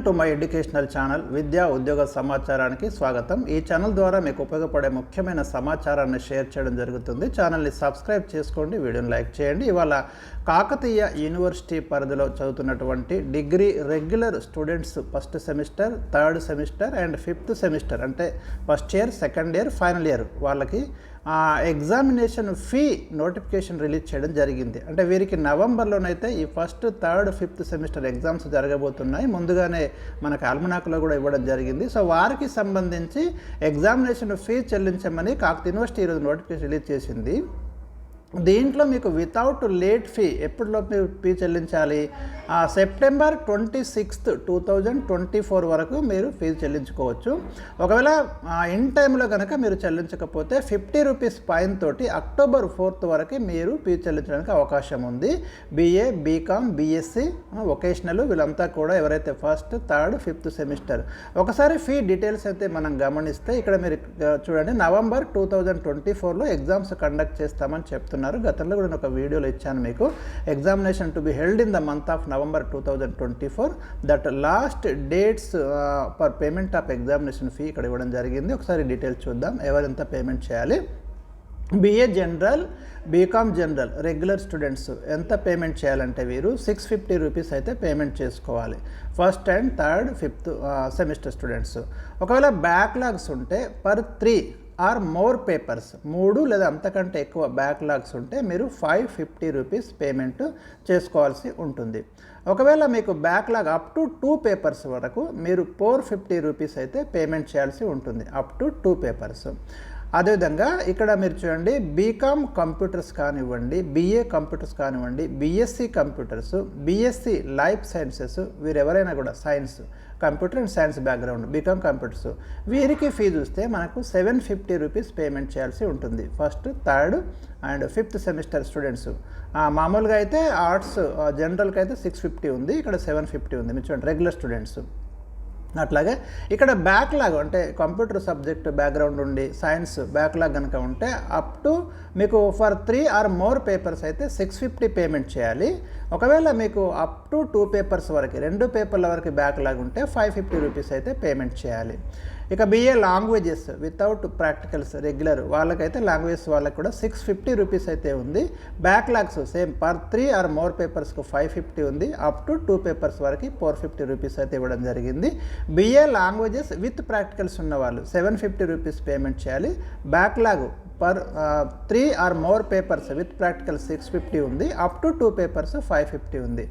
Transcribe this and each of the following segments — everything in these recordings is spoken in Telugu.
టు మై ఎడ్యుకేషనల్ ఛానల్ విద్యా ఉద్యోగ సమాచారానికి స్వాగతం. ఈ ఛానల్ ద్వారా మీకు ఉపయోగపడే ముఖ్యమైన సమాచారాన్ని షేర్ చేయడం జరుగుతుంది. ఛానల్ని సబ్స్క్రైబ్ చేసుకోండి, వీడియోని లైక్ చేయండి. ఇవాళ కాకతీయ యూనివర్సిటీ పరిధిలో చదువుతున్నటువంటి degree regular students first semester, third semester and fifth semester అంటే first year, second year, final year వాళ్ళకి ఎగ్జామినేషన్ ఫీ నోటిఫికేషన్ రిలీజ్ చేయడం జరిగింది. అంటే వీరికి నవంబర్లోనైతే ఈ first, third, fifth semester exams జరగబోతున్నాయి. ముందుగానే మనకు ఆల్మనాక్లో కూడా ఇవ్వడం జరిగింది. సో వారికి సంబంధించి ఎగ్జామినేషన్ ఫీ చెల్లించమని కాకతీయ యూనివర్సిటీ ఈరోజు నోటిఫికేషన్ రిలీజ్ చేసింది. దీంట్లో మీకు వితౌట్ లేట్ ఫీ ఎప్పటిలోపు ఫీ చెల్లించాలి? సెప్టెంబర్ 26, 2024 వరకు మీరు ఫీజు చెల్లించుకోవచ్చు. ఒకవేళ ఇన్ టైంలో కనుక మీరు చెల్లించకపోతే 50 రూపీస్ ఫైన్ తోటి అక్టోబర్ 4 వరకు మీరు ఫీజు చెల్లించడానికి అవకాశం ఉంది. బీఏ, బీకామ్, బీఎస్సీ, వొకేషనల్ వీళ్ళంతా కూడా ఎవరైతే ఫస్ట్, థర్డ్, ఫిఫ్త్ సెమిస్టర్. ఒకసారి ఫీ డీటెయిల్స్ అయితే మనం గమనిస్తే ఇక్కడ మీరు చూడండి, నవంబర్ 2024లో ఎగ్జామ్స్ కండక్ట్ చేస్తామని చెప్తున్నారు. గతంలో కూడా నేను ఒక వీడియోలో ఇచ్చాను మీకు. Examination to be held in the month of November 2024. That last dates for payment of examination fee ఇక్కడ ఇవ్వడం జరిగింది. ఒకసారి డీటెయిల్స్ చూద్దాం, ఎవరెంత పేమెంట్ చేయాలి. BA general, BCom general regular students ఎంత పేమెంట్ చేయాలంటే వీరు 650 రూపీస్ అయితే పేమెంట్ చేసుకోవాలి. First and third, fifth semester students. ఒకవేళ బ్యాక్లాగ్స్ ఉంటే పర్ 3 ఆర్ మోర్ పేపర్స్, 3 లేదా అంతకంటే ఎక్కువ బ్యాక్లాగ్స్ ఉంటే మీరు 550 రూపీస్ పేమెంట్ చేసుకోవాల్సి ఉంటుంది. ఒకవేళ మీకు బ్యాక్లాగ్ అప్ టు 2 పేపర్స్ వరకు మీరు 450 రూపీస్ అయితే పేమెంట్ చేయాల్సి ఉంటుంది, అప్ టు 2 పేపర్స్. అదేవిధంగా ఇక్కడ మీరు చూడండి, బీకామ్ కంప్యూటర్స్ కానివ్వండి, బీఏ కంప్యూటర్స్ కానివ్వండి, BSc computers, BSc life sciences, వీరెవరైనా కూడా science, computer and science background, BCom computers, వీరికి ఫీజు వస్తే మనకు 750 రూపీస్ పేమెంట్ చేయాల్సి ఉంటుంది. First, third and fifth semester students. మామూలుగా అయితే ఆర్ట్స్ జనరల్కి అయితే 650 ఉంది, ఇక్కడ 750 ఉంది. మీరు చూడండి రెగ్యులర్ స్టూడెంట్స్. అట్లాగే ఇక్కడ బ్యాక్లాగ్ అంటే కంప్యూటర్ సబ్జెక్ట్ బ్యాక్గ్రౌండ్ ఉండి సైన్స్ బ్యాక్లాగ్ కనుక ఉంటే అప్ టు మీకు ఫర్ 3 ఆర్ మోర్ పేపర్స్ అయితే 650 పేమెంట్ చేయాలి. ఒకవేళ మీకు అప్ టు 2 పేపర్స్ వరకు, 2 పేపర్ల వరకు బ్యాక్లాగ్ ఉంటే 550 రూపీస్ అయితే పేమెంట్ చేయాలి. ఇక BA languages without practicals regular వాళ్ళకైతే లాంగ్వేజెస్ వాళ్ళకి కూడా 650 రూపీస్ అయితే ఉంది. Backlogs same per 3 or more పేపర్స్కు 550 ఉంది, అప్ టు 2 పేపర్స్ వరకు 450 రూపీస్ అయితే ఇవ్వడం జరిగింది. బీఏ లాంగ్వేజెస్ విత్ ప్రాక్టికల్స్ ఉన్న వాళ్ళు 750 రూపీస్ పేమెంట్ చేయాలి. Backlog per 3 or more papers with practical 650 ఉంది, అప్ టు 2 పేపర్స్ 550 ఉంది.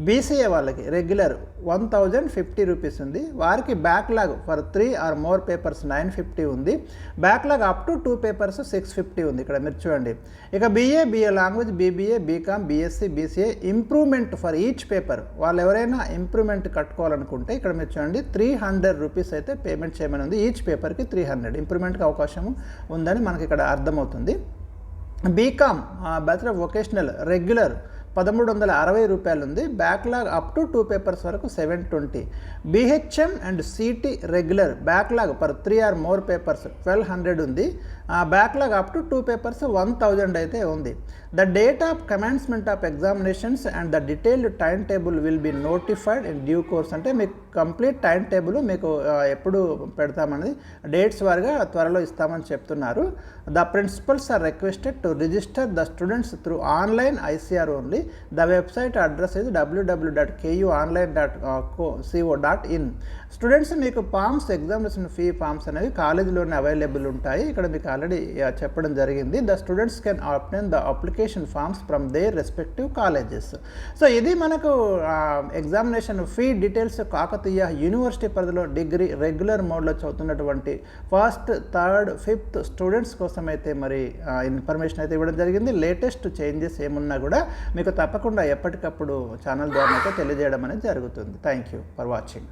బీసీఏ వాళ్ళకి రెగ్యులర్ 1050 రూపీస్ ఉంది, వారికి backlog for 3 or more papers 950 ఉంది, బ్యాక్లాగ్ అప్ టు 2 పేపర్స్ 650 ఉంది. ఇక్కడ మీరు చూడండి. ఇక BA language, BBA, BCom, BSc, BCA improvement for each paper, వాళ్ళు ఎవరైనా ఇంప్రూవ్మెంట్ కట్టుకోవాలనుకుంటే ఇక్కడ మీరు చూడండి 300 రూపీస్ అయితే పేమెంట్ చేయమని ఉంది. ఈచ్ పేపర్కి 300 ఇంప్రూవ్మెంట్కి అవకాశం ఉందని మనకి ఇక్కడ అర్థమవుతుంది. BCom bachelor of vocational regular 1360 రూపాయలు ఉంది, బ్యాక్లాగ్ అప్ టు 2 పేపర్స్ వరకు 720. BHM and CT regular backlog per 3 or more papers 1200 ఉంది, బ్యాక్లాగ్ అప్ టు 2 పేపర్స్ 1000 అయితే ఉంది. The date of commencement of examinations and the detailed time table will be notified in due course. అంటే మీకు కంప్లీట్ టైం టేబుల్ మీకు ఎప్పుడు పెడతామని డేట్స్ వారిగా త్వరలో ఇస్తామని చెప్తున్నారు. The principals are requested to register the students through online ICR only. The website address is www.kuonline.co.in. Students మీకు ఫామ్స్, ఎగ్జామినేషన్ ఫీ ఫామ్స్ అనేవి కాలేజీలోనే అవైలబుల్ ఉంటాయి. ఇక్కడ మీకు ఆల్రెడీ చెప్పడం జరిగింది. The students can obtain the application forms from their respective colleges. So ఇది మనకు examination fee details. Kakatiya university పరిధిలో డిగ్రీ రెగ్యులర్ మోడ్లో చదువుతున్నటువంటి ఫస్ట్, థర్డ్, ఫిఫ్త్ స్టూడెంట్స్ కోసం అయితే మరి ఇన్ఫర్మేషన్ అయితే ఇవ్వడం జరిగింది. లేటెస్ట్ చేంజెస్ ఏమున్నా కూడా మీకు తప్పకుండా ఎప్పటికప్పుడు ఛానల్ ద్వారా అయితే తెలియజేయడం అనేది జరుగుతుంది. Thank you for watching.